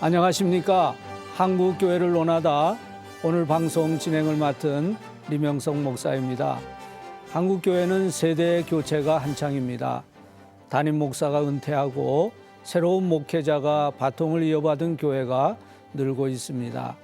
안녕하십니까. 한국교회를 논하다 오늘 방송 진행을 맡은 리명성 목사입니다. 한국교회는 세대 교체가 한창입니다. 담임 목사가 은퇴하고 새로운 목회자가 바통을 이어받은 교회가 늘고 있습니다.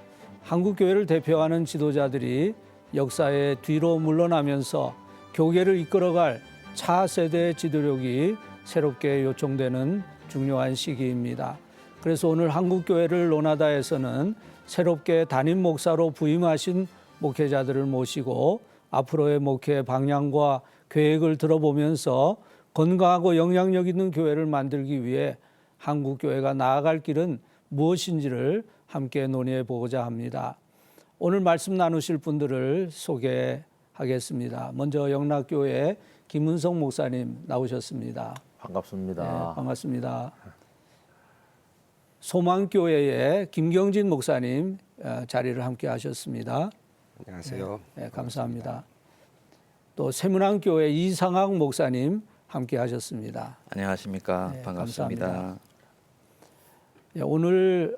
한국교회를 대표하는 지도자들이 역사의 뒤로 물러나면서 교계를 이끌어갈 차세대의 지도력이 새롭게 요청되는 중요한 시기입니다. 그래서 오늘 한국교회를 논하다에서는 새롭게 담임 목사로 부임하신 목회자들을 모시고 앞으로의 목회 방향과 계획을 들어보면서 건강하고 영향력 있는 교회를 만들기 위해 한국교회가 나아갈 길은 무엇인지를 함께 논의해 보고자 합니다. 오늘 말씀 나누실 분들을 소개하겠습니다. 먼저 영락교회 김은성 목사님 나오셨습니다. 반갑습니다. 네, 반갑습니다. 소망교회의 김경진 목사님 자리를 함께 하셨습니다. 안녕하세요. 네, 감사합니다. 또 세문안교회 이상학 목사님 함께 하셨습니다. 안녕하십니까. 네, 반갑습니다. 감사합니다. 네, 오늘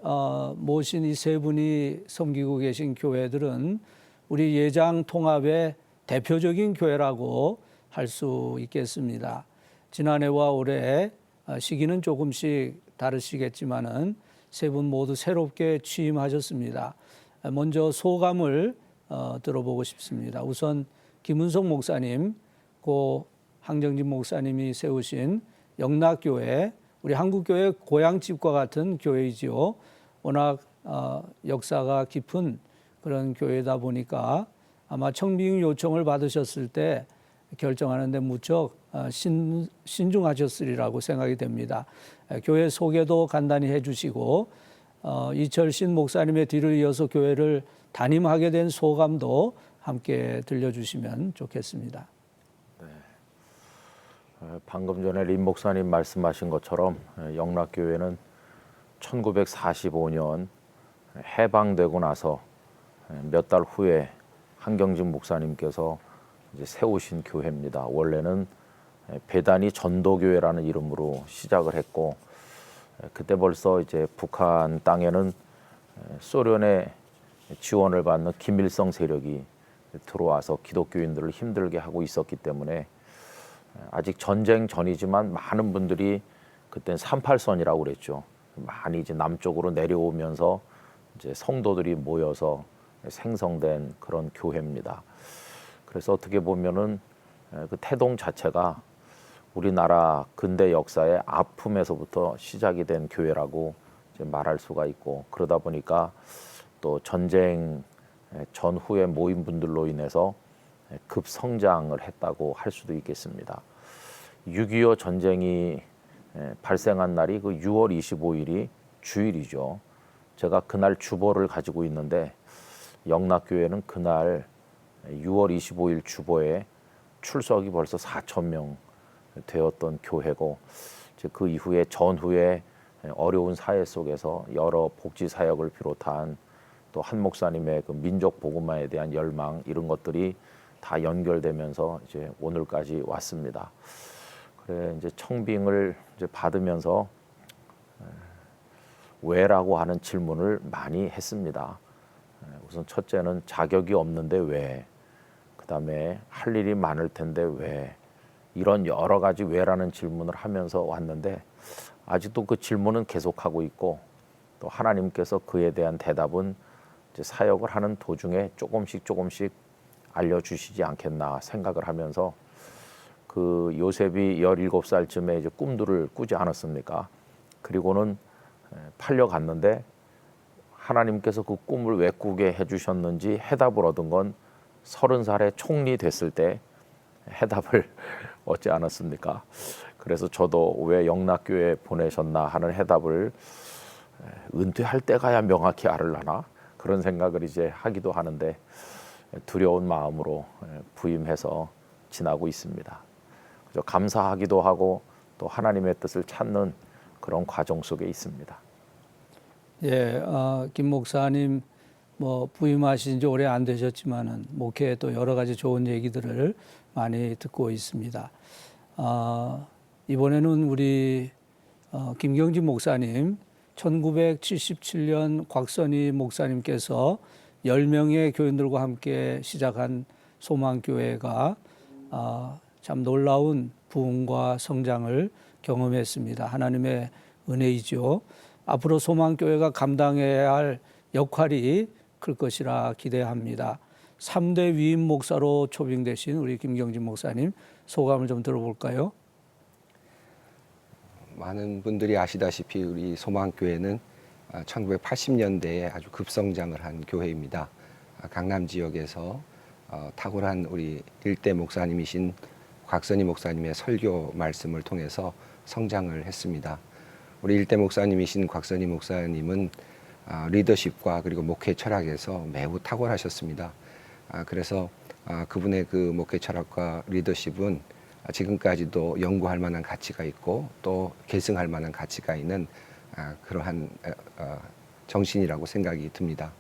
모신 이 세 분이 섬기고 계신 교회들은 우리 예장 통합의 대표적인 교회라고 할 수 있겠습니다. 지난해와 올해 시기는 조금씩 다르시겠지만은 세 분 모두 새롭게 취임하셨습니다. 먼저 소감을 들어보고 싶습니다. 우선 김은성 목사님, 고 황정진 목사님이 세우신 영락교회, 우리 한국교회 고향집과 같은 교회이지요. 워낙 역사가 깊은 그런 교회다 보니까 아마 청빙 요청을 받으셨을 때 결정하는데 무척 신중하셨으리라고 생각이 됩니다. 교회 소개도 간단히 해주시고 이철신 목사님의 뒤를 이어서 교회를 담임하게 된 소감도 함께 들려주시면 좋겠습니다. 네. 방금 전에 림 목사님 말씀하신 것처럼 영락교회는 1945년 해방되고 나서 몇 달 후에 한경진 목사님께서 이제 세우신 교회입니다. 원래는 배단위 전도교회라는 이름으로 시작을 했고, 그때 벌써 이제 북한 땅에는 소련의 지원을 받는 김일성 세력이 들어와서 기독교인들을 힘들게 하고 있었기 때문에 아직 전쟁 전이지만 많은 분들이 그때는 38선이라고 그랬죠. 많이 이제 남쪽으로 내려오면서 이제 성도들이 모여서 생성된 그런 교회입니다. 그래서 어떻게 보면은 그 태동 자체가 우리나라 근대 역사의 아픔에서부터 시작이 된 교회라고 이제 말할 수가 있고, 그러다 보니까 또 전쟁 전후의 모임분들로 인해서 급성장을 했다고 할 수도 있겠습니다. 6.25 전쟁이 발생한 날이 그 6월 25일이 주일이죠. 제가 그날 주보를 가지고 있는데 영락교회는 그날 6월 25일 주보에 출석이 벌써 4,000명 되었던 교회고, 그 이후에 전후에 어려운 사회 속에서 여러 복지 사역을 비롯한 또 한 목사님의 그 민족 복음화에 대한 열망, 이런 것들이 다 연결되면서 이제 오늘까지 왔습니다. 그래 이제 청빙을 이제 받으면서 왜라고 하는 질문을 많이 했습니다. 우선 첫째는 자격이 없는데 왜? 그다음에 할 일이 많을 텐데 왜? 이런 여러 가지 왜라는 질문을 하면서 왔는데 아직도 그 질문은 계속하고 있고, 또 하나님께서 그에 대한 대답은 이제 사역을 하는 도중에 조금씩 알려주시지 않겠나 생각을 하면서, 그 요셉이 17살쯤에 이제 꿈들을 꾸지 않았습니까? 그리고는 팔려갔는데 하나님께서 그 꿈을 왜 꾸게 해주셨는지 해답을 얻은 건 30살에 총리 됐을 때 해답을 얻지 않았습니까? 그래서 저도 왜 영락교회에 보내셨나 하는 해답을 은퇴할 때 가야 명확히 알으려나 그런 생각을 이제 하기도 하는데, 두려운 마음으로 부임해서 지나고 있습니다. 그래서 감사하기도 하고 또 하나님의 뜻을 찾는 그런 과정 속에 있습니다. 예, 김 목사님 뭐 부임하신 지 오래 안 되셨지만은 목회에 또 여러 가지 좋은 얘기들을 많이 듣고 있습니다. 이번에는 우리 김경진 목사님 1977년 곽선희 목사님께서 10명의 교인들과 함께 시작한 소망교회가 참 놀라운 부흥과 성장을 경험했습니다. 하나님의 은혜이죠. 앞으로 소망교회가 감당해야 할 역할이 클 것이라 기대합니다. 3대 위임 목사로 초빙되신 우리 김경진 목사님 소감을 좀 들어볼까요? 많은 분들이 아시다시피 우리 소망교회는 1980년대에 아주 급성장을 한 교회입니다. 강남 지역에서 탁월한 우리 일대 목사님이신 곽선희 목사님의 설교 말씀을 통해서 성장을 했습니다. 우리 일대 목사님이신 곽선희 목사님은 리더십과 그리고 목회 철학에서 매우 탁월하셨습니다. 그래서 그분의 그 목회 철학과 리더십은 지금까지도 연구할 만한 가치가 있고 또 계승할 만한 가치가 있는 그러한 정신이라고 생각이 듭니다.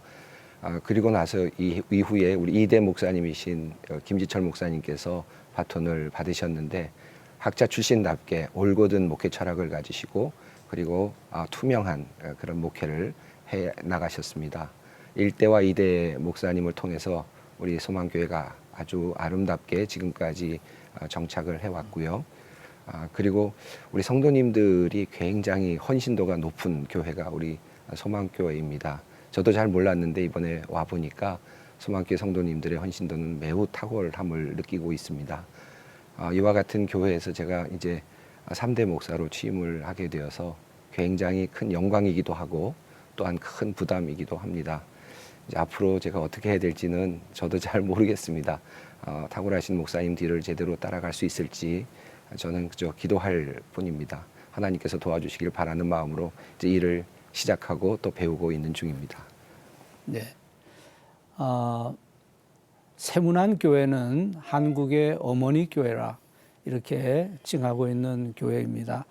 그리고 나서 이후에 우리 이대 목사님이신 김지철 목사님께서 바톤을 받으셨는데 학자 출신답게 올곧은 목회 철학을 가지시고 그리고 투명한 그런 목회를 해 나가셨습니다. 1대와 2대 목사님을 통해서 우리 소망교회가 아주 아름답게 지금까지 정착을 해왔고요. 그리고 우리 성도님들이 굉장히 헌신도가 높은 교회가 우리 소망교회입니다. 저도 잘 몰랐는데 이번에 와 보니까 소망교회 성도님들의 헌신도는 매우 탁월함을 느끼고 있습니다. 이와 같은 교회에서 제가 이제 3대 목사로 취임을 하게 되어서 굉장히 큰 영광이기도 하고 또한 큰 부담이기도 합니다. 이제 앞으로 제가 어떻게 해야 될지는 저도 잘 모르겠습니다. 탁월하신 목사님 뒤를 제대로 따라갈 수 있을지 저는 그저 기도할 뿐입니다. 하나님께서 도와주시길 바라는 마음으로 이제 일을 시작하고 또 배우고 있는 중입니다. 네. 세문안 교회는 한국의 어머니 교회라 이렇게 칭하고 있는 교회입니다.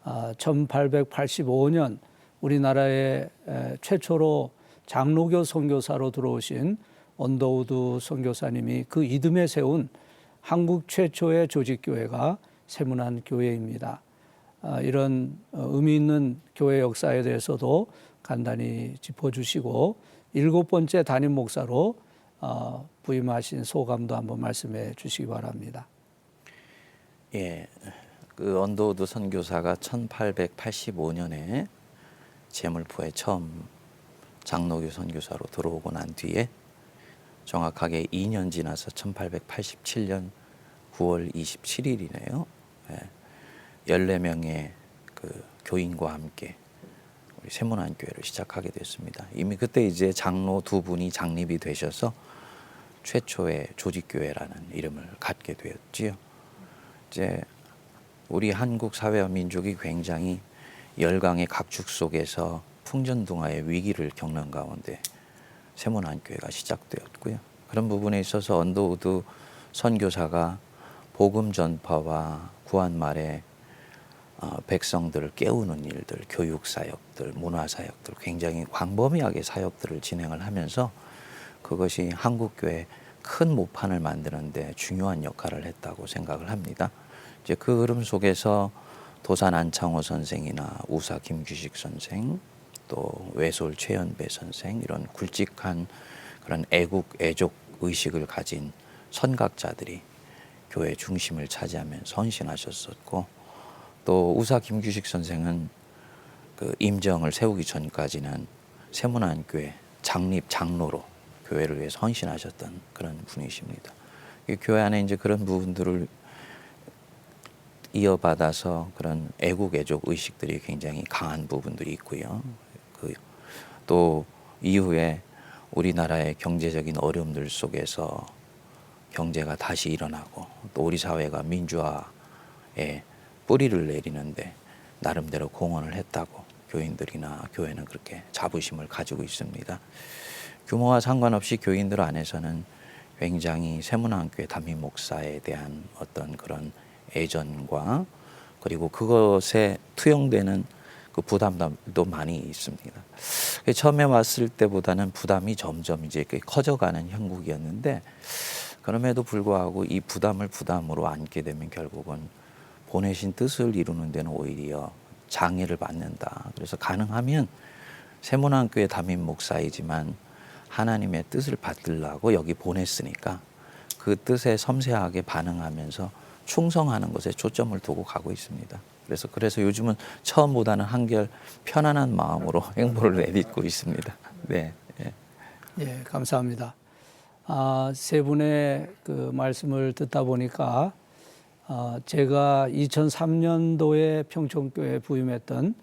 1885년 우리나라에 최초로 장로교 선교사로 들어오신 언더우드 선교사님이 그 이듬해 세운 한국 최초의 조직교회가 세문안 교회입니다. 이런 의미 있는 교회 역사에 대해서도 간단히 짚어주시고 7번째 담임 목사로 부임하신 소감도 한번 말씀해 주시기 바랍니다. 예, 그 언더우드 선교사가 1885년에 제물포에 처음 장로교 선교사로 들어오고 난 뒤에 정확하게 2년 지나서 1887년 9월 27일이네요. 예, 14명의 그 교인과 함께 우리 세문안 교회를 시작하게 됐습니다. 이미 그때 이제 장로 2분이 장립이 되셔서 최초의 조직교회라는 이름을 갖게 되었지요. 이제 우리 한국 사회와 민족이 굉장히 열강의 각축 속에서 풍전등화의 위기를 겪는 가운데 세문안 교회가 시작되었고요. 그런 부분에 있어서 언더우드 선교사가 복음 전파와 구한 말에 백성들을 깨우는 일들, 교육 사역들, 문화 사역들 굉장히 광범위하게 사역들을 진행을 하면서 그것이 한국 교회의 큰 모판을 만드는 데 중요한 역할을 했다고 생각을 합니다. 이제 그 흐름 속에서 도산 안창호 선생이나 우사 김규식 선생, 또 외솔 최연배 선생 이런 굵직한 그런 애국 애족 의식을 가진 선각자들이 교회 중심을 차지하면서 헌신하셨었고, 또 우사 김규식 선생은 그 임정을 세우기 전까지는 세문안 교회 장립 장로로 교회를 위해서 헌신하셨던 그런 분이십니다. 교회 안에 이제 그런 부분들을 이어받아서 그런 애국 애족 의식들이 굉장히 강한 부분들이 있고요. 또 이후에 우리나라의 경제적인 어려움들 속에서 경제가 다시 일어나고 또 우리 사회가 민주화에 뿌리를 내리는데 나름대로 공헌을 했다고 교인들이나 교회는 그렇게 자부심을 가지고 있습니다. 규모와 상관없이 교인들 안에서는 굉장히 세문안교회 담임 목사에 대한 어떤 그런 애전과 그리고 그것에 투영되는 그 부담도 많이 있습니다. 처음에 왔을 때보다는 부담이 점점 이제 커져가는 형국이었는데, 그럼에도 불구하고 이 부담을 부담으로 안게 되면 결국은 보내신 뜻을 이루는 데는 오히려 장애를 받는다. 그래서 가능하면 세문안교회 담임 목사이지만 하나님의 뜻을 받들라고 여기 보냈으니까 그 뜻에 섬세하게 반응하면서 충성하는 것에 초점을 두고 가고 있습니다. 그래서 요즘은 처음보다는 한결 편안한 마음으로 행보를 내딛고 있습니다. 네. 예. 예, 감사합니다. 세 분의 그 말씀을 듣다 보니까 제가 2003년도에 평촌교회 부임했던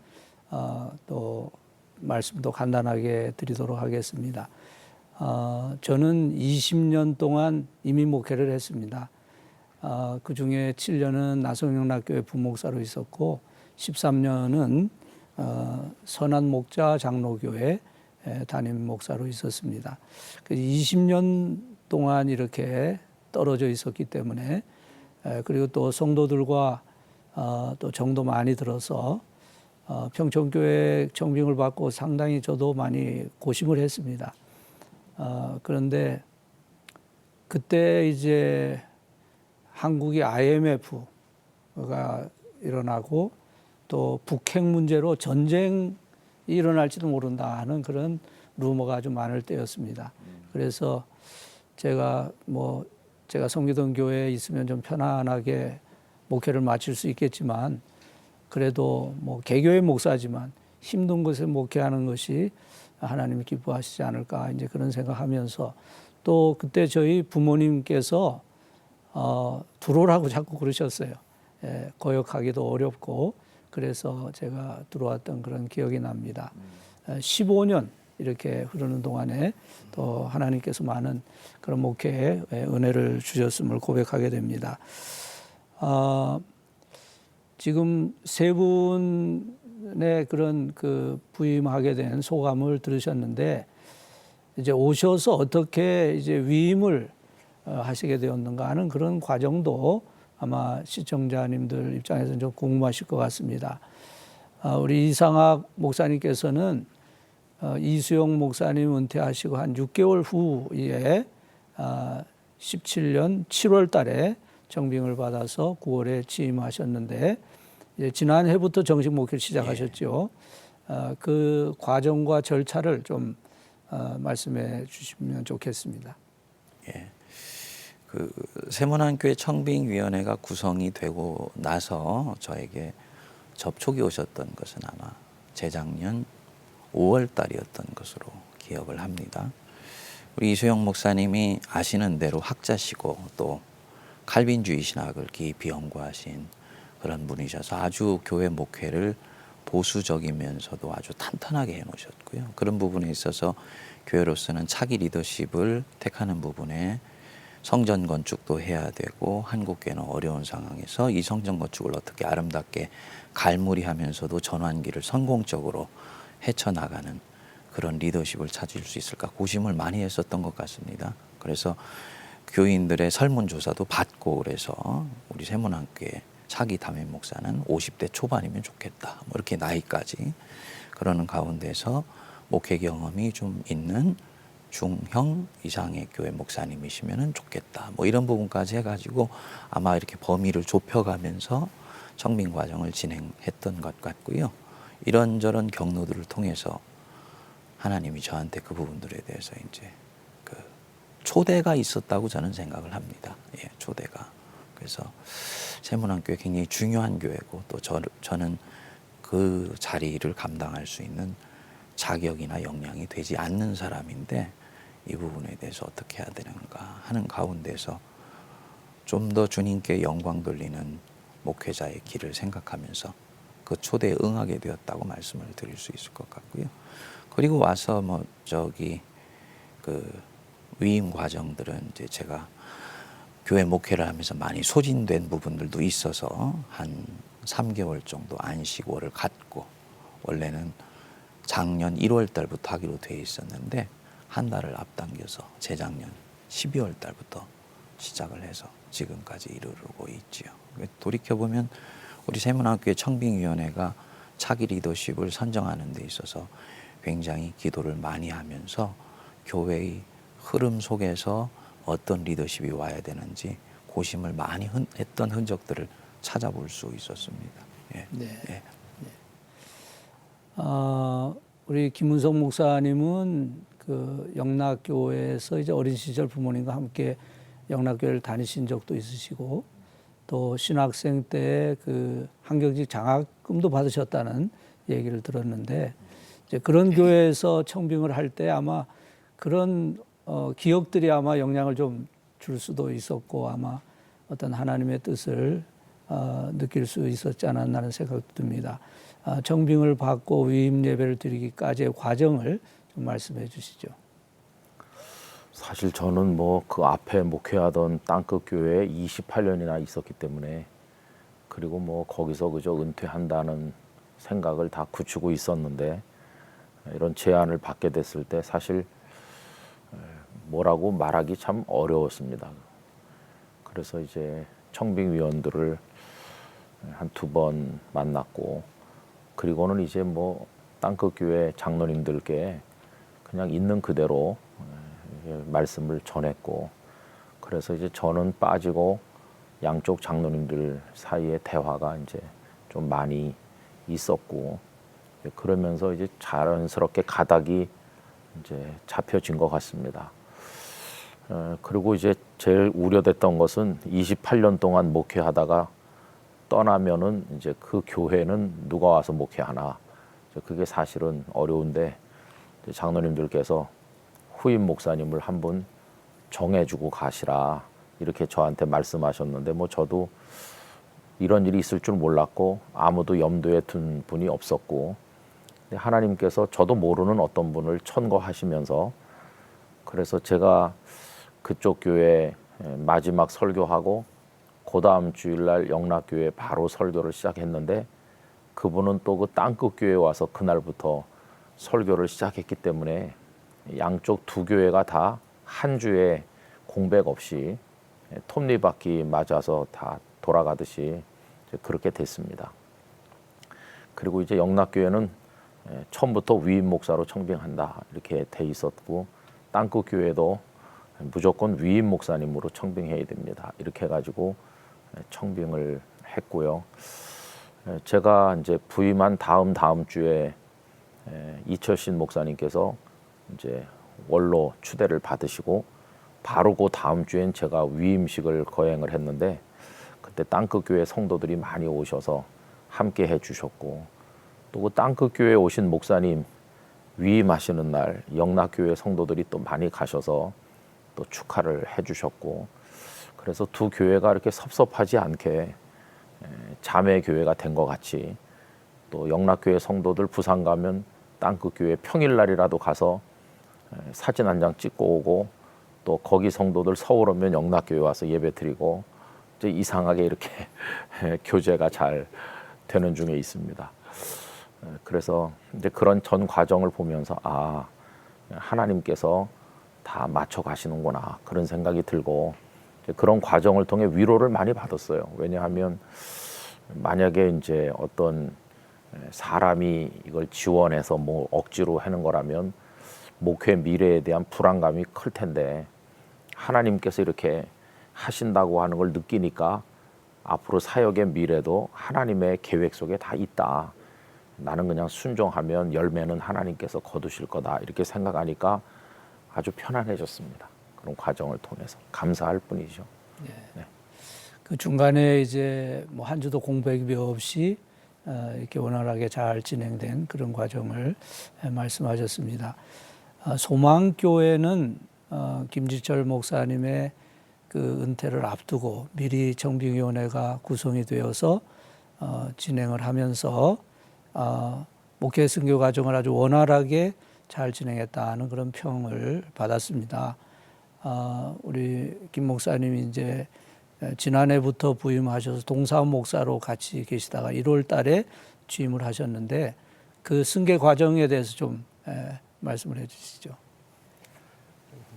또 말씀도 간단하게 드리도록 하겠습니다. 저는 20년 동안 이민 목회를 했습니다. 그 중에 7년은 나성영락교회 부목사로 있었고 13년은 선한목자 장로교회 담임 목사로 있었습니다. 20년 동안 이렇게 떨어져 있었기 때문에 그리고 또 성도들과 또 정도 많이 들어서 평촌교회 청빙을 받고 상당히 저도 많이 고심을 했습니다. 그런데 그때 이제 한국이 IMF가 일어나고 또 북핵 문제로 전쟁이 일어날지도 모른다 하는 그런 루머가 아주 많을 때였습니다. 그래서 제가 섬기던 교회에 있으면 좀 편안하게 목회를 마칠 수 있겠지만 그래도 개교의 목사지만 힘든 곳에 목회하는 것이 하나님이 기뻐하시지 않을까 이제 그런 생각하면서 또 그때 저희 부모님께서 들어오라고 자꾸 그러셨어요. 거역하기도 어렵고 그래서 제가 들어왔던 그런 기억이 납니다. 15년 이렇게 흐르는 동안에 또 하나님께서 많은 그런 목회에 은혜를 주셨음을 고백하게 됩니다. 지금 세 분의 그런 그 부임하게 된 소감을 들으셨는데 이제 오셔서 어떻게 이제 위임을 하시게 되었는가 하는 그런 과정도 아마 시청자님들 입장에서는 좀 궁금하실 것 같습니다. 우리 이상학 목사님께서는 이수영 목사님 은퇴하시고 한 6개월 후에 17년 7월 달에 정빙을 받아서 9월에 취임하셨는데 이제 지난해부터 정식 목회를 시작하셨죠. 그 과정과 절차를 좀 말씀해 주시면 좋겠습니다. 예. 그 세문안교회 청빙위원회가 구성이 되고 나서 저에게 접촉이 오셨던 것은 아마 재작년 5월 달이었던 것으로 기억을 합니다. 우리 이수영 목사님이 아시는 대로 학자시고 또 칼빈주의 신학을 깊이 연구하신 그런 분이셔서 아주 교회 목회를 보수적이면서도 아주 탄탄하게 해놓으셨고요. 그런 부분에 있어서 교회로서는 차기 리더십을 택하는 부분에 성전 건축도 해야 되고 한국교회는 어려운 상황에서 이 성전 건축을 어떻게 아름답게 갈무리하면서도 전환기를 성공적으로 헤쳐나가는 그런 리더십을 찾을 수 있을까 고심을 많이 했었던 것 같습니다. 그래서 교인들의 설문조사도 받고 그래서 우리 세문안교회 차기 담임 목사는 50대 초반이면 좋겠다. 뭐 이렇게 나이까지 그러는 가운데서 목회 경험이 좀 있는 중형 이상의 교회 목사님이시면 좋겠다. 뭐 이런 부분까지 해가지고 아마 이렇게 범위를 좁혀가면서 청빙 과정을 진행했던 것 같고요. 이런저런 경로들을 통해서 하나님이 저한테 그 부분들에 대해서 이제 그 초대가 있었다고 저는 생각을 합니다. 예, 초대가. 그래서 세문안교회 굉장히 중요한 교회고 또 저는 그 자리를 감당할 수 있는 자격이나 역량이 되지 않는 사람인데 이 부분에 대해서 어떻게 해야 되는가 하는 가운데서 좀 더 주님께 영광 돌리는 목회자의 길을 생각하면서 그 초대에 응하게 되었다고 말씀을 드릴 수 있을 것 같고요. 그리고 와서 그 위임 과정들은 이제 제가 교회 목회를 하면서 많이 소진된 부분들도 있어서 한 3개월 정도 안식월을 갖고 원래는 작년 1월 달부터 하기로 돼 있었는데 한 달을 앞당겨서 재작년 12월 달부터 시작을 해서 지금까지 이르고 있지요. 돌이켜보면 우리 세문안교회 청빙위원회가 차기 리더십을 선정하는 데 있어서 굉장히 기도를 많이 하면서 교회의 흐름 속에서 어떤 리더십이 와야 되는지 고심을 많이 했던 흔적들을 찾아볼 수 있었습니다. 예. 네. 예. 우리 김은성 목사님은 그 영락교회에서 이제 어린 시절 부모님과 함께 영락교회를 다니신 적도 있으시고 또 신학생 때 그 한경직 장학금도 받으셨다는 얘기를 들었는데 이제 그런 교회에서 청빙을 할 때 아마 그런 기억들이 아마 영향을 좀 줄 수도 있었고 아마 어떤 하나님의 뜻을 느낄 수 있었지 않았나 하는 생각도 듭니다. 청빙을 받고 위임 예배를 드리기까지의 과정을 좀 말씀해 주시죠. 사실 저는 뭐 그 앞에 목회하던 땅끝 교회에 28년이나 있었기 때문에 그리고 뭐 거기서 그저 은퇴한다는 생각을 다 굳히고 있었는데 이런 제안을 받게 됐을 때 사실 뭐라고 말하기 참 어려웠습니다. 그래서 이제 청빙위원들을 한 2번 만났고 그리고는 이제 뭐 땅끝 교회 장로님들께 그냥 있는 그대로 말씀을 전했고 그래서 이제 저는 빠지고 양쪽 장로님들 사이에 대화가 이제 좀 많이 있었고 그러면서 이제 자연스럽게 가닥이 이제 잡혀진 것 같습니다. 그리고 이제 제일 우려됐던 것은 28년 동안 목회하다가 떠나면은 이제 그 교회는 누가 와서 목회하나 그게 사실은 어려운데 장로님들께서 후임 목사님을 한 분 정해주고 가시라 이렇게 저한테 말씀하셨는데 뭐 저도 이런 일이 있을 줄 몰랐고 아무도 염두에 둔 분이 없었고 하나님께서 저도 모르는 어떤 분을 천거하시면서 그래서 제가 그쪽 교회 마지막 설교하고 그 다음 주일날 영락교회 바로 설교를 시작했는데 그분은 또 그 땅끝 교회에 와서 그날부터 설교를 시작했기 때문에 양쪽 두 교회가 다 한 주에 공백 없이 톱니바퀴 맞아서 다 돌아가듯이 그렇게 됐습니다. 그리고 이제 영락교회는 처음부터 위임 목사로 청빙한다 이렇게 돼 있었고 땅끝 교회도 무조건 위임 목사님으로 청빙해야 됩니다. 이렇게 해가지고 청빙을 했고요. 제가 이제 부임한 다음 주에 이철신 목사님께서 이제 원로 추대를 받으시고 바로 그 다음 주엔 제가 위임식을 거행을 했는데 그때 땅끝 교회 성도들이 많이 오셔서 함께 해주셨고 또 그 땅끝 교회에 오신 목사님 위임하시는 날 영락교회 성도들이 또 많이 가셔서 또 축하를 해주셨고 그래서 두 교회가 이렇게 섭섭하지 않게 자매 교회가 된 것 같이 또 영락교회 성도들 부산 가면 땅끝 교회 평일날이라도 가서 사진 한 장 찍고 오고 또 거기 성도들 서울 오면 영락교회 와서 예배 드리고 이제 이상하게 이렇게 교제가 잘 되는 중에 있습니다. 그래서 이제 그런 전 과정을 보면서 하나님께서 다 맞춰 가시는구나 그런 생각이 들고 그런 과정을 통해 위로를 많이 받았어요. 왜냐하면 만약에 이제 어떤 사람이 이걸 지원해서 뭐 억지로 하는 거라면 목회 미래에 대한 불안감이 클 텐데 하나님께서 이렇게 하신다고 하는 걸 느끼니까 앞으로 사역의 미래도 하나님의 계획 속에 다 있다. 나는 그냥 순종하면 열매는 하나님께서 거두실 거다. 이렇게 생각하니까 아주 편안해졌습니다. 그런 과정을 통해서 감사할 뿐이죠. 네. 그 중간에 이제 뭐 한 주도 공백이 없이 이렇게 원활하게 잘 진행된 그런 과정을 말씀하셨습니다. 소망교회는 김지철 목사님의 그 은퇴를 앞두고 미리 청빙위원회가 구성이 되어서 진행을 하면서 목회 선교 과정을 아주 원활하게 잘 진행했다는 그런 평을 받았습니다. 우리 김 목사님이 이제 지난해부터 부임하셔서 동사원 목사로 같이 계시다가 1월 달에 취임을 하셨는데 그 승계 과정에 대해서 좀 말씀을 해 주시죠.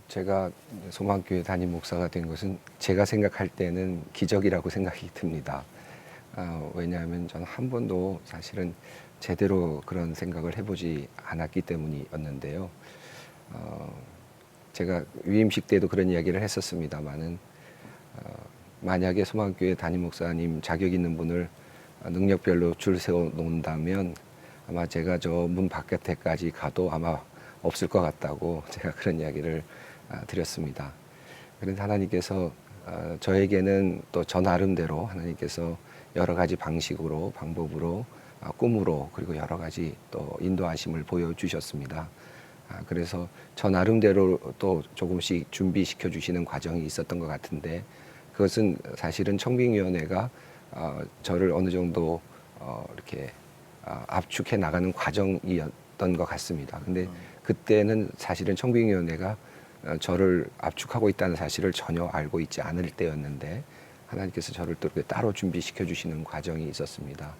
제가 소망교회 담임 목사가 된 것은 제가 생각할 때는 기적이라고 생각이 듭니다. 왜냐하면 저는 한 번도 사실은 제대로 그런 생각을 해보지 않았기 때문이었는데요. 제가 위임식 때도 그런 이야기를 했었습니다만은 만약에 소망교회 담임 목사님 자격 있는 분을 능력별로 줄 세워 놓는다면 아마 제가 저 문 바깥에까지 가도 아마 없을 것 같다고 제가 그런 이야기를 드렸습니다. 그런데 하나님께서 저에게는 또 저 나름대로 하나님께서 여러 가지 방식으로, 방법으로, 꿈으로, 그리고 여러 가지 또 인도하심을 보여주셨습니다. 그래서 저 나름대로 또 조금씩 준비시켜 주시는 과정이 있었던 것 같은데, 그것은 사실은 청빙위원회가 저를 어느 정도 이렇게 압축해 나가는 과정이었던 것 같습니다. 근데 그때는 사실은 청빙위원회가 저를 압축하고 있다는 사실을 전혀 알고 있지 않을 때였는데, 하나님께서 저를 또 이렇게 따로 준비시켜 주시는 과정이 있었습니다.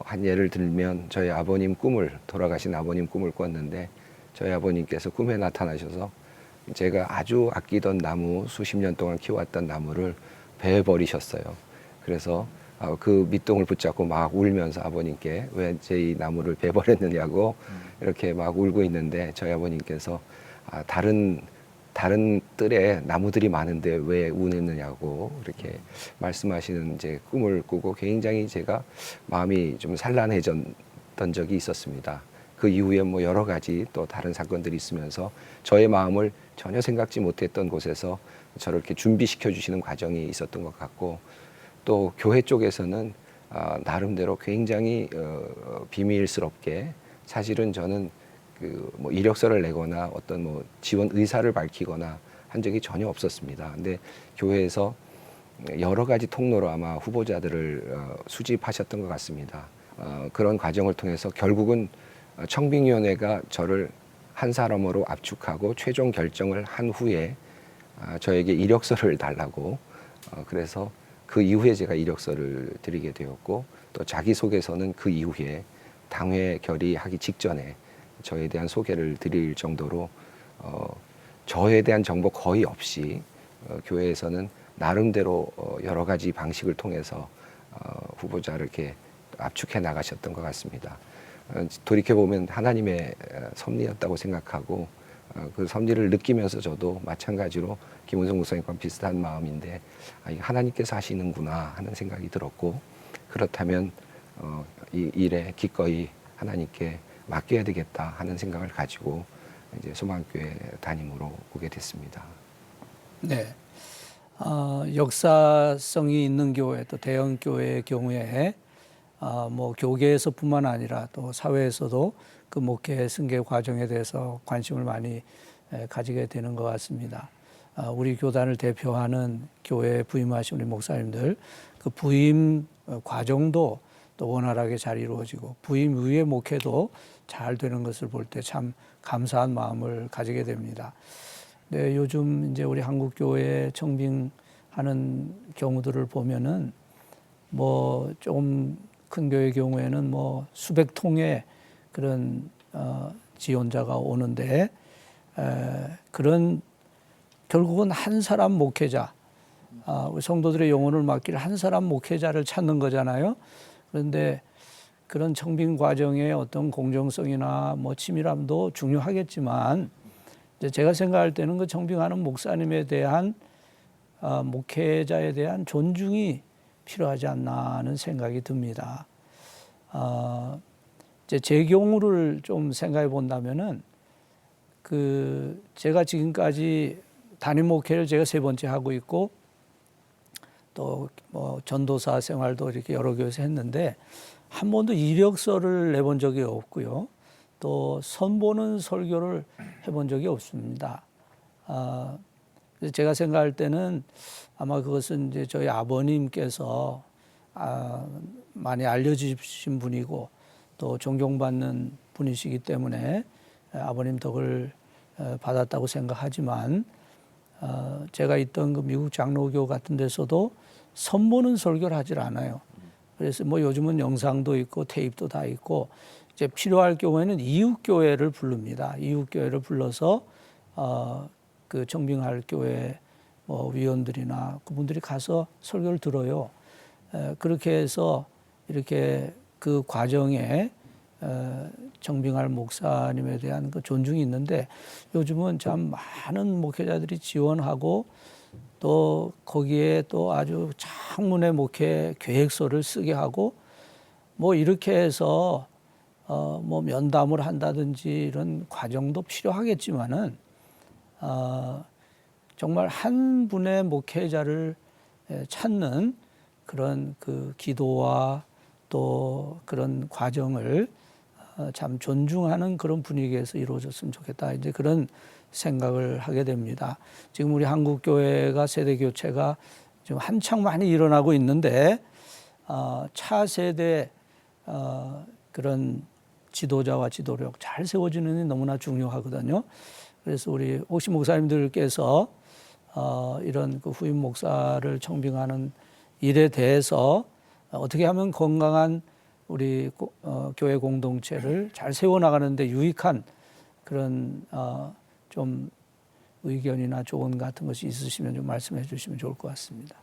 한 예를 들면 저희 아버님 꿈을, 돌아가신 아버님 꿈을 꿨는데, 저희 아버님께서 꿈에 나타나셔서 제가 아주 아끼던 나무, 수십 년 동안 키워왔던 나무를 베어버리셨어요. 그래서 그 밑동을 붙잡고 막 울면서 아버님께 왜 제 이 나무를 베버렸느냐고 이렇게 막 울고 있는데, 저희 아버님께서 다른 뜰에 나무들이 많은데 왜 우느냐고 이렇게 말씀하시는 이제 꿈을 꾸고, 굉장히 제가 마음이 좀 산란해졌던 적이 있었습니다. 그 이후에 뭐 여러 가지 또 다른 사건들이 있으면서 저의 마음을 전혀 생각지 못했던 곳에서 저를 이렇게 준비시켜 주시는 과정이 있었던 것 같고, 또 교회 쪽에서는 나름대로 굉장히 비밀스럽게, 사실은 저는 뭐 이력서를 내거나 어떤 뭐 지원 의사를 밝히거나 한 적이 전혀 없었습니다. 근데 교회에서 여러 가지 통로로 아마 후보자들을 수집하셨던 것 같습니다. 그런 과정을 통해서 결국은 청빙위원회가 저를 한 사람으로 압축하고 최종 결정을 한 후에 저에게 이력서를 달라고, 그래서 그 이후에 제가 이력서를 드리게 되었고, 또 자기소개서는 그 이후에 당회 결의하기 직전에 저에 대한 소개를 드릴 정도로 저에 대한 정보 거의 없이 교회에서는 나름대로 여러 가지 방식을 통해서 후보자를 이렇게 압축해 나가셨던 것 같습니다. 돌이켜보면 하나님의 섭리였다고 생각하고, 그 섭리를 느끼면서 저도 마찬가지로 김은성 목사님과 비슷한 마음인데, 하나님께서 하시는구나 하는 생각이 들었고, 그렇다면 이 일에 기꺼이 하나님께 맡겨야 되겠다 하는 생각을 가지고 이제 소망교회 담임으로 오게 됐습니다. 네. 역사성이 있는 교회, 또 대형 교회의 경우에 뭐 교계에서뿐만 아니라 또 사회에서도 그 목회 승계 과정에 대해서 관심을 많이 가지게 되는 것 같습니다. 우리 교단을 대표하는 교회에 부임하신 우리 목사님들, 그 부임 과정도 또 원활하게 잘 이루어지고 부임 이후의 목회도 잘 되는 것을 볼 때 참 감사한 마음을 가지게 됩니다. 네, 요즘 이제 우리 한국 교회 청빙하는 경우들을 보면은 뭐 좀 큰 교회 경우에는 뭐 수백 통의 그런 지원자가 오는데, 그런 결국은 한 사람 목회자, 우리 성도들의 영혼을 맡길 한 사람 목회자를 찾는 거잖아요. 그런데 그런 청빙 과정의 어떤 공정성이나 뭐 치밀함도 중요하겠지만, 이제 제가 생각할 때는 그 청빙하는 목사님에 대한 목회자에 대한 존중이 필요하지 않나 하는 생각이 듭니다. 이제 제 경우를 좀 생각해 본다면은, 제가 지금까지 담임 목회를 제가 3번째 하고 있고, 또 뭐 전도사 생활도 이렇게 여러 교회에서 했는데 한 번도 이력서를 내본 적이 없고요. 또 선보는 설교를 해본 적이 없습니다. 제가 생각할 때는 아마 그것은 이제 저희 아버님께서 많이 알려주신 분이고 또 존경받는 분이시기 때문에 아버님 덕을 받았다고 생각하지만, 제가 있던 그 미국 장로교 같은 데서도 선보는 설교를 하질 않아요. 그래서 뭐 요즘은 영상도 있고 테이프도 다 있고, 이제 필요할 경우에는 이웃교회를 부릅니다. 이웃교회를 불러서 그 청빙할 교회 뭐 위원들이나 그분들이 가서 설교를 들어요. 그렇게 해서 이렇게 그 과정에 청빙할 목사님에 대한 그 존중이 있는데, 요즘은 참 많은 목회자들이 지원하고 또 거기에 또 아주 장문의 목회 계획서를 쓰게 하고 뭐 이렇게 해서 뭐 면담을 한다든지 이런 과정도 필요하겠지만은 정말 한 분의 목회자를 찾는 그런 그 기도와 또 그런 과정을 참 존중하는 그런 분위기에서 이루어졌으면 좋겠다. 이제 그런 생각을 하게 됩니다. 지금 우리 한국 교회가 세대 교체가 지금 한창 많이 일어나고 있는데 차세대 그런 지도자와 지도력 잘 세워지는 게 너무나 중요하거든요. 그래서 우리 혹시 목사님들께서 이런 그 후임 목사를 청빙하는 일에 대해서 어떻게 하면 건강한 우리 교회 공동체를 잘 세워나가는데 유익한 그런 좀 의견이나 조언 같은 것이 있으시면 좀 말씀해 주시면 좋을 것 같습니다.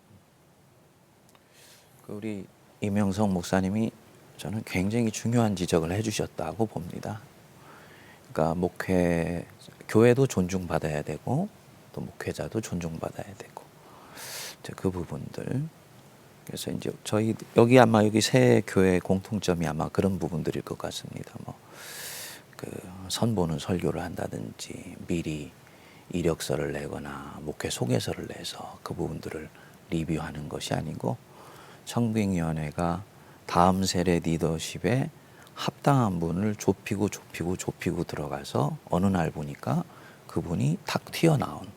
우리 이명성 목사님이 저는 굉장히 중요한 지적을 해주셨다고 봅니다. 그러니까 교회도 존중받아야 되고 또 목회자도 존중받아야 되고 그 부분들. 그래서 이제 저희 여기 새 교회 공통점이 아마 그런 부분들일 것 같습니다. 그 선보는 설교를 한다든지 미리 이력서를 내거나 목회 소개서를 내서 그 부분들을 리뷰하는 것이 아니고 청빙위원회가 다음 세대 리더십에 합당한 분을 좁히고 들어가서 어느 날 보니까 그분이 탁 튀어나온.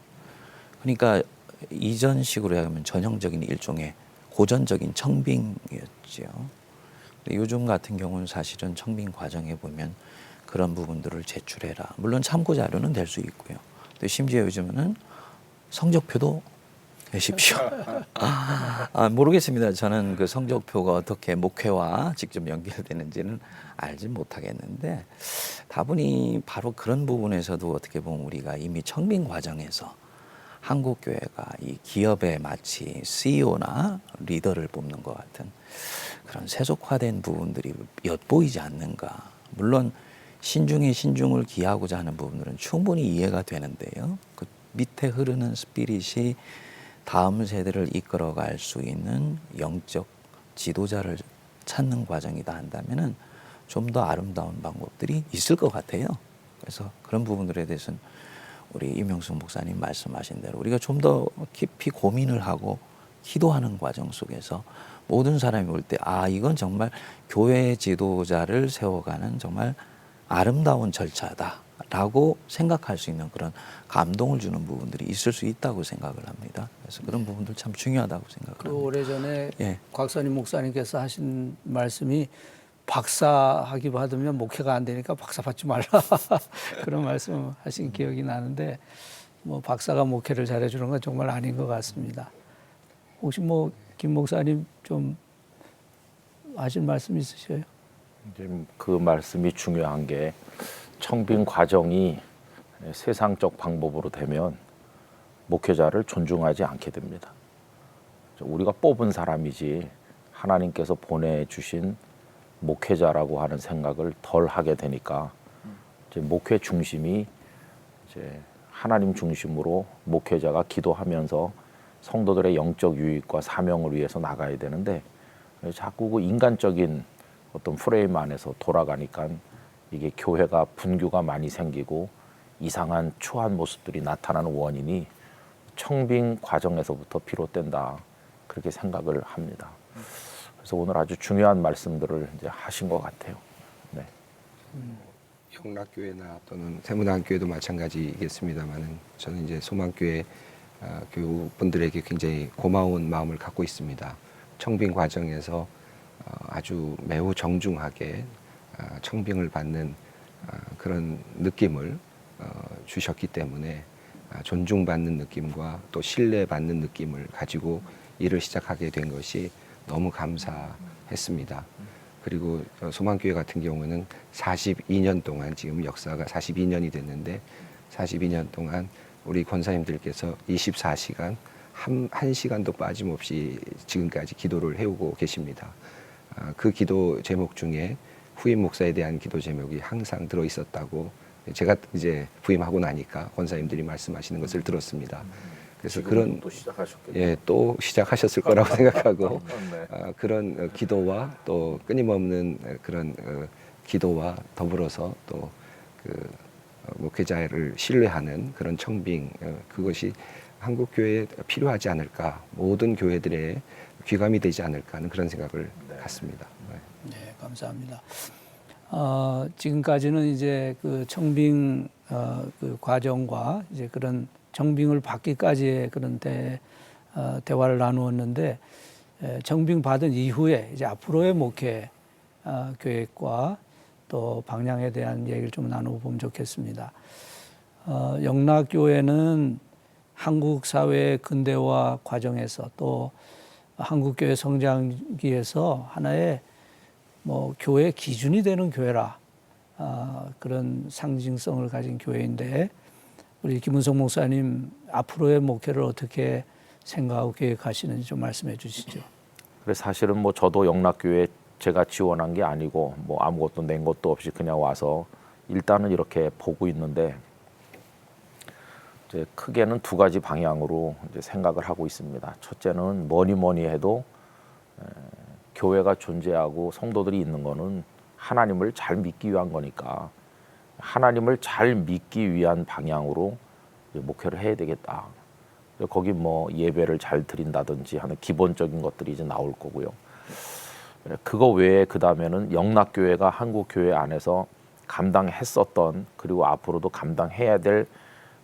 그러니까 이전식으로 하면 전형적인 일종의 고전적인 청빙이었죠. 요즘 같은 경우는 사실은 청빙 과정에 보면 그런 부분들을 제출해라. 물론 참고 자료는 될 수 있고요. 또 심지어 요즘은 성적표도 내십시오. 모르겠습니다. 저는 그 성적표가 어떻게 목회와 직접 연결되는지는 알지 못하겠는데 다분히 바로 그런 부분에서도 어떻게 보면 우리가 이미 청빙 과정에서 한국 교회가 이 기업에 마치 CEO나 리더를 뽑는 것 같은 그런 세속화된 부분들이 엿보이지 않는가. 물론 신중에 신중을 기하고자 하는 부분들은 충분히 이해가 되는데요. 그 밑에 흐르는 스피릿이 다음 세대를 이끌어갈 수 있는 영적 지도자를 찾는 과정이다 한다면은 좀 더 아름다운 방법들이 있을 것 같아요. 그래서 그런 부분들에 대해서는 우리 이명숙 목사님 말씀하신 대로 우리가 좀 더 깊이 고민을 하고 기도하는 과정 속에서 모든 사람이 볼 때 이건 정말 교회 지도자를 세워가는 정말 아름다운 절차다라고 생각할 수 있는 그런 감동을 주는 부분들이 있을 수 있다고 생각을 합니다. 그래서 그런 부분들 참 중요하다고 생각을 합니다. 오래전에 곽선임 목사님께서 하신 말씀이 박사학위 받으면 목회가 안 되니까 박사 받지 말라 그런 말씀하신 기억이 나는데 뭐 박사가 목회를 잘해주는 건 정말 아닌 것 같습니다. 혹시 뭐 김 목사님 좀 하실 말씀 있으셔요? 이제 그 말씀이 중요한 게 청빙 과정이 세상적 방법으로 되면 목회자를 존중하지 않게 됩니다. 우리가 뽑은 사람이지 하나님께서 보내주신 목회자라고 하는 생각을 덜 하게 되니까 이제 목회 중심이 이제 하나님 중심으로 목회자가 기도하면서 성도들의 영적 유익과 사명을 위해서 나가야 되는데 자꾸 그 인간적인 어떤 프레임 안에서 돌아가니까 이게 교회가 분규가 많이 생기고 이상한 추한 모습들이 나타나는 원인이 청빙 과정에서부터 비롯된다 그렇게 생각을 합니다. 그래서 오늘 아주 중요한 말씀들을 이제 하신 것 같아요. 네. 영락교회나 또는 세문안교회도 마찬가지겠습니다만은 저는 이제 소망교회 교우분들에게 굉장히 고마운 마음을 갖고 있습니다. 청빙 과정에서 아주 매우 정중하게 청빙을 받는 그런 느낌을 주셨기 때문에 존중받는 느낌과 또 신뢰받는 느낌을 가지고 일을 시작하게 된 것이 너무 감사했습니다. 그리고 소망교회 같은 경우는 42년 동안 지금 역사가 42년이 됐는데 42년 동안 우리 권사님들께서 24시간 한 시간도 빠짐없이 지금까지 기도를 해오고 계십니다. 그 기도 제목 중에 후임 목사에 대한 기도 제목이 항상 들어 있었다고 제가 이제 부임하고 나니까 권사님들이 말씀하시는 것을 들었습니다. 그래서 그런 또 시작하셨겠네요. 또 시작하셨을 거라고 생각하고 네. 그런 기도와 또 끊임없는 그런 기도와 더불어서 또 그 목회자를 신뢰하는 그런 청빙, 그것이 한국 교회에 필요하지 않을까, 모든 교회들의 귀감이 되지 않을까 하는 그런 생각을 갖습니다. 네, 감사합니다. 지금까지는 이제 그 청빙 그 과정과 이제 그런 청빙을 받기까지의 그런 대화를 나누었는데, 청빙 받은 이후에 이제 앞으로의 목회 계획과 또 방향에 대한 얘기를 좀 나눠보면 좋겠습니다. 영락교회는 한국 사회의 근대화 과정에서 또 한국 교회 성장기에서 하나의 뭐 교회 기준이 되는 교회라, 그런 상징성을 가진 교회인데, 우리 김은성 목사님 앞으로의 목회를 어떻게 생각하고 계획하시는지 좀 말씀해 주시죠. 그래서 사실은 뭐 저도 영락교회 제가 지원한 게 아니고 뭐 아무것도 낸 것도 없이 그냥 와서 일단은 이렇게 보고 있는데, 이제 크게는 두 가지 방향으로 이제 생각을 하고 있습니다. 첫째는 뭐니 해도 교회가 존재하고 성도들이 있는 거는 하나님을 잘 믿기 위한 거니까, 하나님을 잘 믿기 위한 방향으로 목회를 해야 되겠다. 거기 뭐 예배를 잘 드린다든지 하는 기본적인 것들이 이제 나올 거고요. 그거 외에 그 다음에는 영락교회가 한국교회 안에서 감당했었던, 그리고 앞으로도 감당해야 될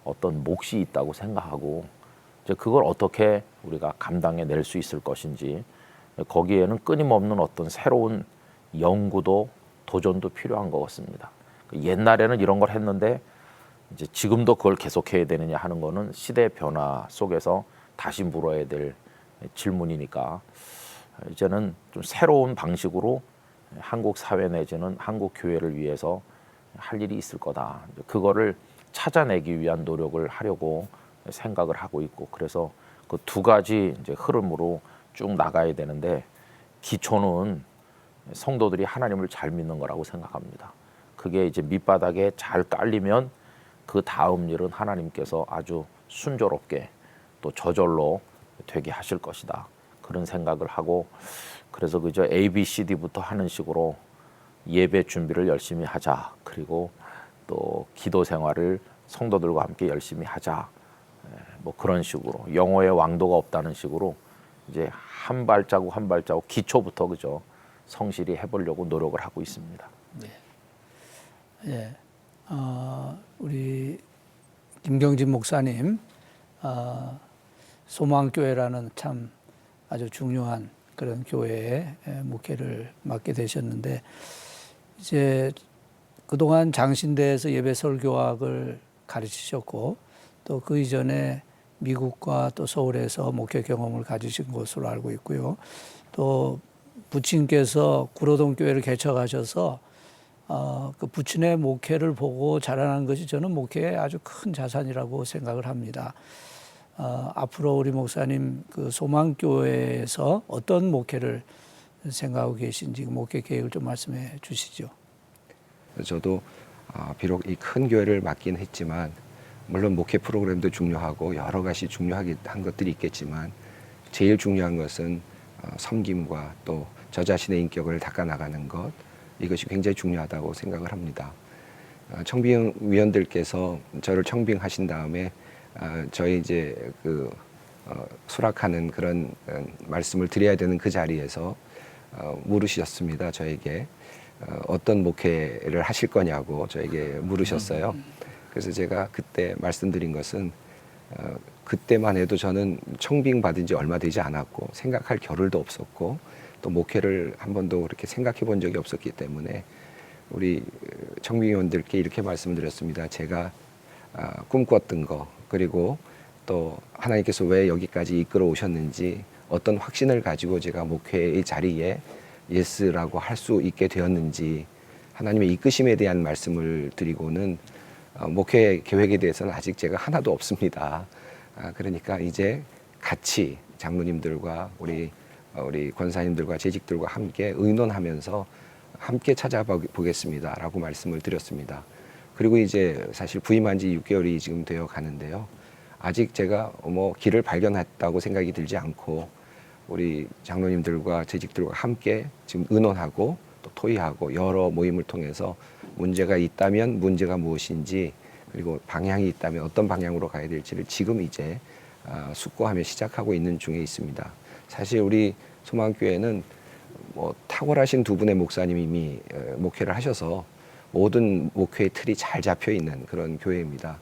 어떤 몫이 있다고 생각하고, 이제 그걸 어떻게 우리가 감당해낼 수 있을 것인지, 거기에는 끊임없는 어떤 새로운 연구도 도전도 필요한 것 같습니다. 옛날에는 이런 걸 했는데 이제 지금도 그걸 계속해야 되느냐 하는 거는 시대 변화 속에서 다시 물어야 될 질문이니까, 이제는 좀 새로운 방식으로 한국 사회 내지는 한국 교회를 위해서 할 일이 있을 거다. 그거를 찾아내기 위한 노력을 하려고 생각을 하고 있고, 그래서 그 두 가지 이제 흐름으로 쭉 나가야 되는데, 기초는 성도들이 하나님을 잘 믿는 거라고 생각합니다. 그게 이제 밑바닥에 잘 깔리면 그 다음 일은 하나님께서 아주 순조롭게 또 저절로 되게 하실 것이다. 그런 생각을 하고, 그래서 그저 ABCD부터 하는 식으로 예배 준비를 열심히 하자. 그리고 또 기도 생활을 성도들과 함께 열심히 하자. 뭐 그런 식으로, 영어의 왕도가 없다는 식으로 이제 한 발자국 한 발자국 기초부터 그저 성실히 해보려고 노력을 하고 있습니다. 예, 우리 김경진 목사님, 소망교회라는 참 아주 중요한 그런 교회에 목회를 맡게 되셨는데, 이제 그동안 장신대에서 예배 설교학을 가르치셨고, 또 그 이전에 미국과 또 서울에서 목회 경험을 가지신 것으로 알고 있고요. 또 부친께서 구로동 교회를 개척하셔서 그 부친의 목회를 보고 자라난 것이 저는 목회의 아주 큰 자산이라고 생각을 합니다. 앞으로 우리 목사님 그 소망교회에서 어떤 목회를 생각하고 계신지 목회 계획을 좀 말씀해 주시죠. 저도 비록 이 큰 교회를 맡긴 했지만, 물론 목회 프로그램도 중요하고 여러 가지 중요한 것들이 있겠지만, 제일 중요한 것은 섬김과 또 저 자신의 인격을 닦아나가는 것, 이것이 굉장히 중요하다고 생각을 합니다. 청빙위원들께서 저를 청빙하신 다음에 저희 이제 수락하는 그런 말씀을 드려야 되는 그 자리에서 물으셨습니다. 저에게 어떤 목회를 하실 거냐고 저에게 물으셨어요. 그래서 제가 그때 말씀드린 것은 그때만 해도 저는 청빙 받은 지 얼마 되지 않았고 생각할 겨를도 없었고 또 목회를 한 번도 그렇게 생각해 본 적이 없었기 때문에 우리 청빙위원들께 이렇게 말씀드렸습니다. 제가 꿈꿨던 거, 그리고 또 하나님께서 왜 여기까지 이끌어 오셨는지, 어떤 확신을 가지고 제가 목회의 자리에 예스라고 할 수 있게 되었는지, 하나님의 이끄심에 대한 말씀을 드리고는 목회 계획에 대해서는 아직 제가 하나도 없습니다. 그러니까 이제 같이 장로님들과 우리 권사님들과 재직들과 함께 의논하면서 함께 찾아보겠습니다 라고 말씀을 드렸습니다. 그리고 이제 사실 부임한 지 6개월이 지금 되어 가는데요. 아직 제가 뭐 길을 발견했다고 생각이 들지 않고 우리 장로님들과 재직들과 함께 지금 의논하고 또 토의하고 여러 모임을 통해서 문제가 있다면 문제가 무엇인지 그리고 방향이 있다면 어떤 방향으로 가야 될지를 지금 이제 숙고하며 시작하고 있는 중에 있습니다. 사실 우리 소망교회는 뭐 탁월하신 두 분의 목사님이 이미 목회를 하셔서 모든 목회의 틀이 잘 잡혀 있는 그런 교회입니다.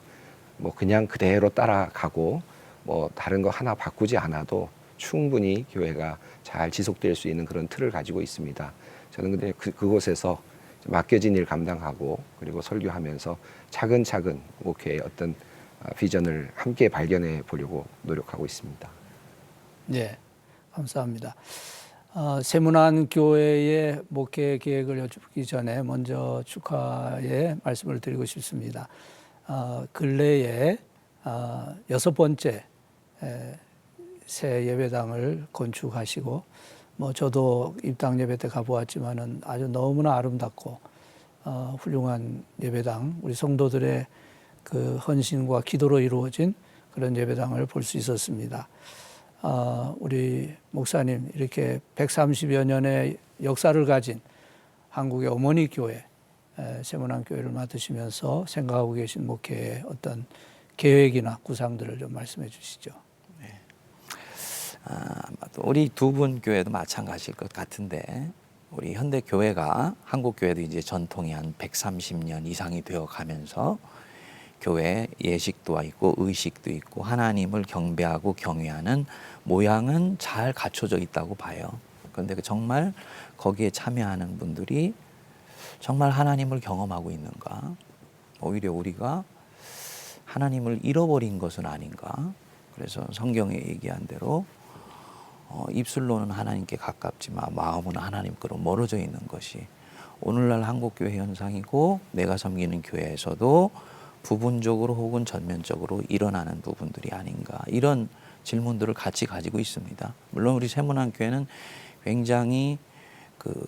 뭐 그냥 그대로 따라가고 뭐 다른 거 하나 바꾸지 않아도 충분히 교회가 잘 지속될 수 있는 그런 틀을 가지고 있습니다. 저는 근데 그곳에서 맡겨진 일 감당하고 그리고 설교하면서 차근차근 목회의 어떤 비전을 함께 발견해 보려고 노력하고 있습니다. 네, 감사합니다. 세문안 교회의 목회 계획을 여쭙기 전에 먼저 축하의 말씀을 드리고 싶습니다. 근래에 6번째 새 예배당을 건축하시고 뭐 저도 입당 예배 때 가보았지만은 아주 너무나 아름답고 훌륭한 예배당, 우리 성도들의 그 헌신과 기도로 이루어진 그런 예배당을 볼 수 있었습니다. 우리 목사님 이렇게 130여 년의 역사를 가진 한국의 어머니 교회 세문안 교회를 맡으시면서 생각하고 계신 목회의 어떤 계획이나 구상들을 좀 말씀해 주시죠. 우리 두 분 교회도 마찬가지일 것 같은데 우리 현대 교회가 한국 교회도 이제 전통이 한 130년 이상이 되어 가면서 교회 예식도 있고 의식도 있고 하나님을 경배하고 경외하는 모양은 잘 갖춰져 있다고 봐요. 그런데 정말 거기에 참여하는 분들이 정말 하나님을 경험하고 있는가? 오히려 우리가 하나님을 잃어버린 것은 아닌가? 그래서 성경에 얘기한 대로 입술로는 하나님께 가깝지만 마음은 하나님께로 멀어져 있는 것이 오늘날 한국교회 현상이고 내가 섬기는 교회에서도 부분적으로 혹은 전면적으로 일어나는 부분들이 아닌가 이런 질문들을 같이 가지고 있습니다. 물론 우리 세문안 교회는 굉장히 그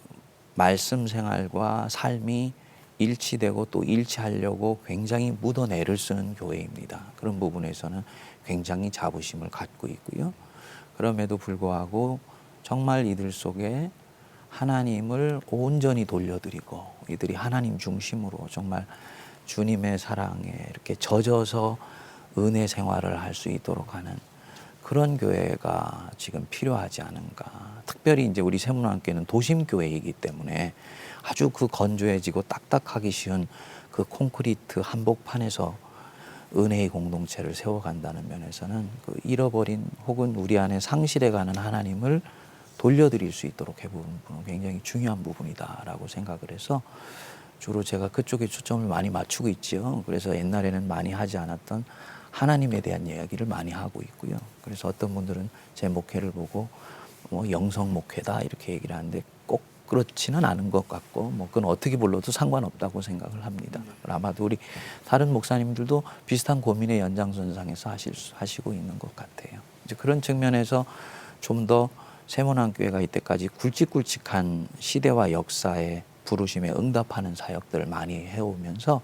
말씀 생활과 삶이 일치되고 또 일치하려고 굉장히 묻어내 애를 쓰는 교회입니다. 그런 부분에서는 굉장히 자부심을 갖고 있고요. 그럼에도 불구하고 정말 이들 속에 하나님을 온전히 돌려드리고 이들이 하나님 중심으로 정말 주님의 사랑에 이렇게 젖어서 은혜 생활을 할 수 있도록 하는 그런 교회가 지금 필요하지 않은가. 특별히 이제 우리 세문안교회는 도심교회이기 때문에 아주 그 건조해지고 딱딱하기 쉬운 그 콘크리트 한복판에서 은혜의 공동체를 세워간다는 면에서는 그 잃어버린 혹은 우리 안에 상실해가는 하나님을 돌려드릴 수 있도록 해보는 부분은 굉장히 중요한 부분이다라고 생각을 해서 주로 제가 그쪽에 초점을 많이 맞추고 있죠. 그래서 옛날에는 많이 하지 않았던 하나님에 대한 이야기를 많이 하고 있고요. 그래서 어떤 분들은 제 목회를 보고 뭐 영성 목회다 이렇게 얘기를 하는데 꼭 그렇지는 않은 것 같고 뭐 그건 어떻게 불러도 상관없다고 생각을 합니다. 아마도 우리 다른 목사님들도 비슷한 고민의 연장선상에서 하시고 있는 것 같아요. 이제 그런 측면에서 좀 더 세문안교회가 이때까지 굵직굵직한 시대와 역사에 부르심에 응답하는 사역들을 많이 해오면서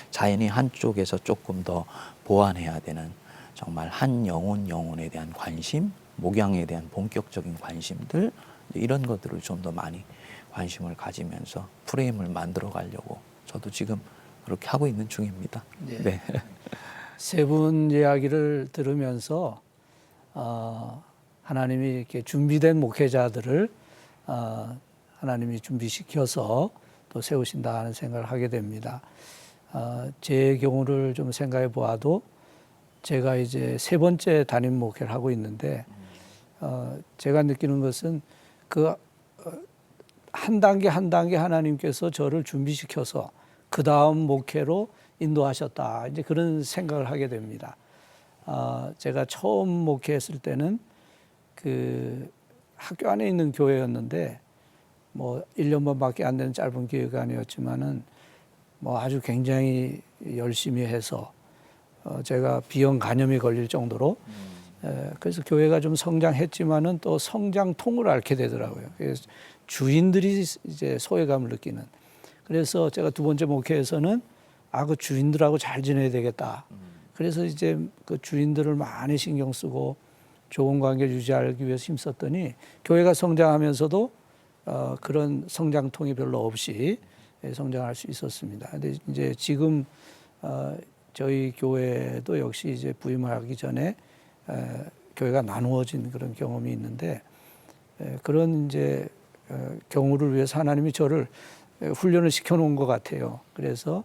자연히 한쪽에서 조금 더 보완해야 되는 정말 한 영혼에 대한 관심, 목양에 대한 본격적인 관심들 이런 것들을 좀 더 많이 관심을 가지면서 프레임을 만들어 가려고 저도 지금 그렇게 하고 있는 중입니다. 네. 네. 세 분 이야기를 들으면서 하나님이 이렇게 준비된 목회자들을 하나님이 준비시켜서 또 세우신다 하는 생각을 하게 됩니다. 제 경우를 좀 생각해 보아도 제가 이제 3번째 담임 목회를 하고 있는데 제가 느끼는 것은 그 한 단계 한 단계 하나님께서 저를 준비시켜서 그 다음 목회로 인도하셨다. 이제 그런 생각을 하게 됩니다. 제가 처음 목회했을 때는 그 학교 안에 있는 교회였는데 뭐 1년 반밖에 안 되는 짧은 기간이었지만은 뭐 아주 굉장히 열심히 해서 제가 비형 간염이 걸릴 정도로 그래서 교회가 좀 성장했지만은 또 성장통을 앓게 되더라고요. 그래서 주인들이 이제 소외감을 느끼는. 그래서 제가 2번째 목회에서는 그 주인들하고 잘 지내야 되겠다. 그래서 이제 그 주인들을 많이 신경 쓰고 좋은 관계를 유지하기 위해서 힘썼더니 교회가 성장하면서도 그런 성장통이 별로 없이 성장할 수 있었습니다. 근데 이제 지금 저희 교회도 역시 이제 부임하기 전에 교회가 나누어진 그런 경험이 있는데 그런 이제 경우를 위해서 하나님이 저를 훈련을 시켜놓은 것 같아요. 그래서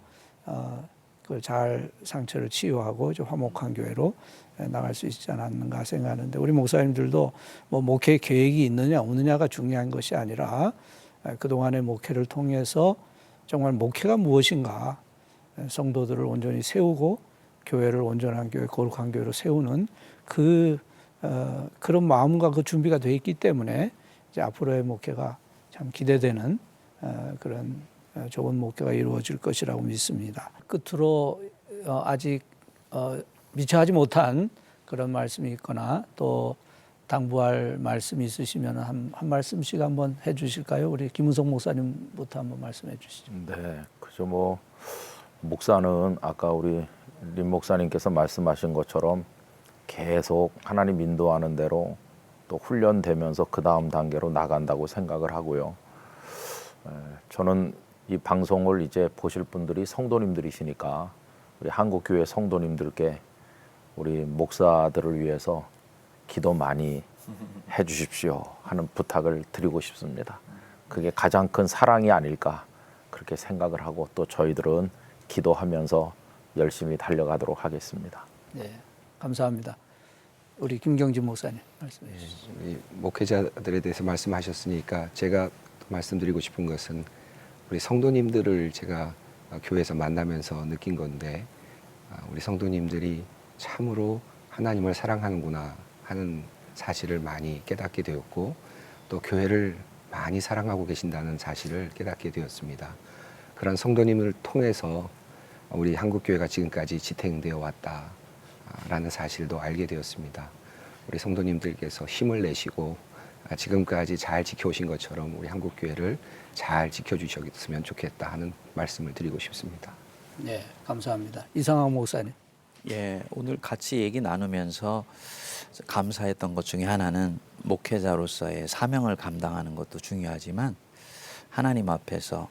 그걸 잘 상처를 치유하고 좀 화목한 교회로 나갈 수 있지 않았는가 생각하는데 우리 목사님들도 뭐 목회 계획이 있느냐 없느냐가 중요한 것이 아니라 그동안의 목회를 통해서 정말 목회가 무엇인가 성도들을 온전히 세우고 교회를 온전한 교회, 거룩한 교회로 세우는 그런 마음과 그 준비가 돼 있기 때문에 이제 앞으로의 목회가 참 기대되는 그런 좋은 목회가 이루어질 것이라고 믿습니다. 끝으로 아직 미처 하지 못한 그런 말씀이 있거나 또 당부할 말씀이 있으시면 한 말씀씩 한번 해주실까요? 우리 김은성 목사님부터 한번 말씀해 주시죠. 네, 그죠. 뭐 목사는 아까 우리 림 목사님께서 말씀하신 것처럼 계속 하나님 인도하는 대로 또 훈련되면서 그 다음 단계로 나간다고 생각을 하고요. 저는 이 방송을 이제 보실 분들이 성도님들이시니까 우리 한국교회 성도님들께 우리 목사들을 위해서 기도 많이 해주십시오 하는 부탁을 드리고 싶습니다. 그게 가장 큰 사랑이 아닐까 그렇게 생각을 하고 또 저희들은 기도하면서 열심히 달려가도록 하겠습니다. 네, 감사합니다. 우리 김경진 목사님 말씀해 주시죠. 우리 목회자들에 대해서 말씀하셨으니까 제가 말씀드리고 싶은 것은 우리 성도님들을 제가 교회에서 만나면서 느낀 건데 우리 성도님들이 참으로 하나님을 사랑하는구나 하는 사실을 많이 깨닫게 되었고 또 교회를 많이 사랑하고 계신다는 사실을 깨닫게 되었습니다. 그런 성도님을 통해서 우리 한국교회가 지금까지 지탱되어 왔다라는 사실도 알게 되었습니다. 우리 성도님들께서 힘을 내시고 지금까지 잘 지켜오신 것처럼 우리 한국교회를 잘 지켜주셨으면 좋겠다 하는 말씀을 드리고 싶습니다. 네, 감사합니다. 이상학 목사님. 예, 오늘 같이 얘기 나누면서 감사했던 것 중에 하나는 목회자로서의 사명을 감당하는 것도 중요하지만 하나님 앞에서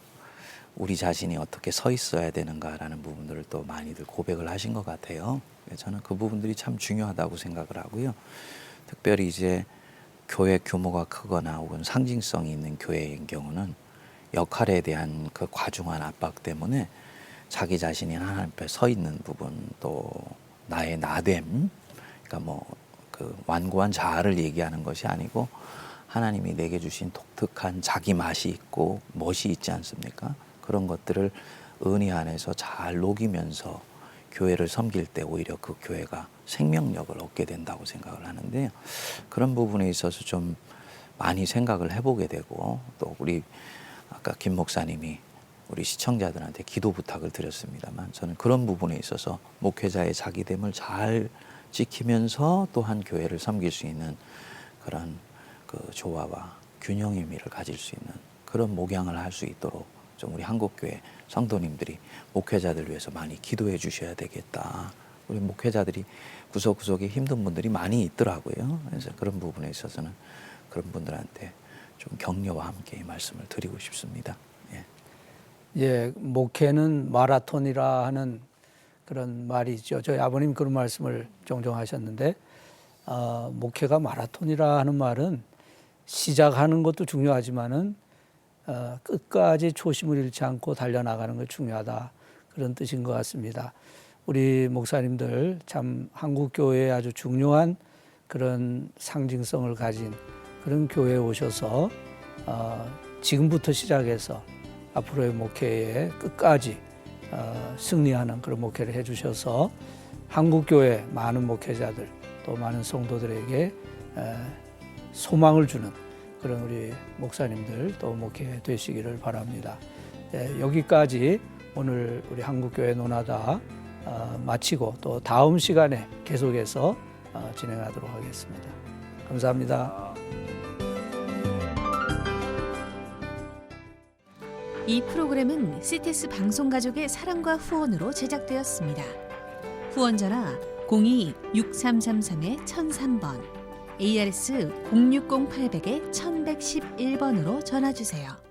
우리 자신이 어떻게 서 있어야 되는가라는 부분들을 또 많이들 고백을 하신 것 같아요. 저는 그 부분들이 참 중요하다고 생각을 하고요. 특별히 이제 교회 규모가 크거나 혹은 상징성이 있는 교회인 경우는 역할에 대한 그 과중한 압박 때문에 자기 자신이 하나님 앞에 서 있는 부분 또 나의 나됨 그러니까 뭐 그 완고한 자아를 얘기하는 것이 아니고 하나님이 내게 주신 독특한 자기 맛이 있고 멋이 있지 않습니까? 그런 것들을 은혜 안에서 잘 녹이면서 교회를 섬길 때 오히려 그 교회가 생명력을 얻게 된다고 생각을 하는데요. 그런 부분에 있어서 좀 많이 생각을 해보게 되고 또 우리 아까 김 목사님이 우리 시청자들한테 기도 부탁을 드렸습니다만 저는 그런 부분에 있어서 목회자의 자기됨을 잘 지키면서 또한 교회를 섬길 수 있는 그런 그 조화와 균형의 미를 가질 수 있는 그런 목양을 할 수 있도록 좀 우리 한국교회 성도님들이 목회자들 위해서 많이 기도해 주셔야 되겠다. 우리 목회자들이 구석구석에 힘든 분들이 많이 있더라고요. 그래서 그런 부분에 있어서는 그런 분들한테 좀 격려와 함께 이 말씀을 드리고 싶습니다. 예. 예, 목회는 마라톤이라 하는 그런 말이 있죠. 저희 아버님 그런 말씀을 종종 하셨는데 목회가 마라톤이라 하는 말은 시작하는 것도 중요하지만은 끝까지 초심을 잃지 않고 달려나가는 게 중요하다. 그런 뜻인 것 같습니다. 우리 목사님들 참 한국교회에 아주 중요한 그런 상징성을 가진 그런 교회에 오셔서 지금부터 시작해서 앞으로의 목회에 끝까지 승리하는 그런 목회를 해주셔서 한국교회 많은 목회자들 또 많은 성도들에게 소망을 주는 그런 우리 목사님들 또 목회 되시기를 바랍니다. 여기까지 오늘 우리 한국교회 논하다 마치고 또 다음 시간에 계속해서 진행하도록 하겠습니다. 감사합니다. 이 프로그램은 CTS 방송가족의 사랑과 후원으로 제작되었습니다. 후원 전화 02-6333-1003번 ARS 060-800-1111번으로 전화 주세요.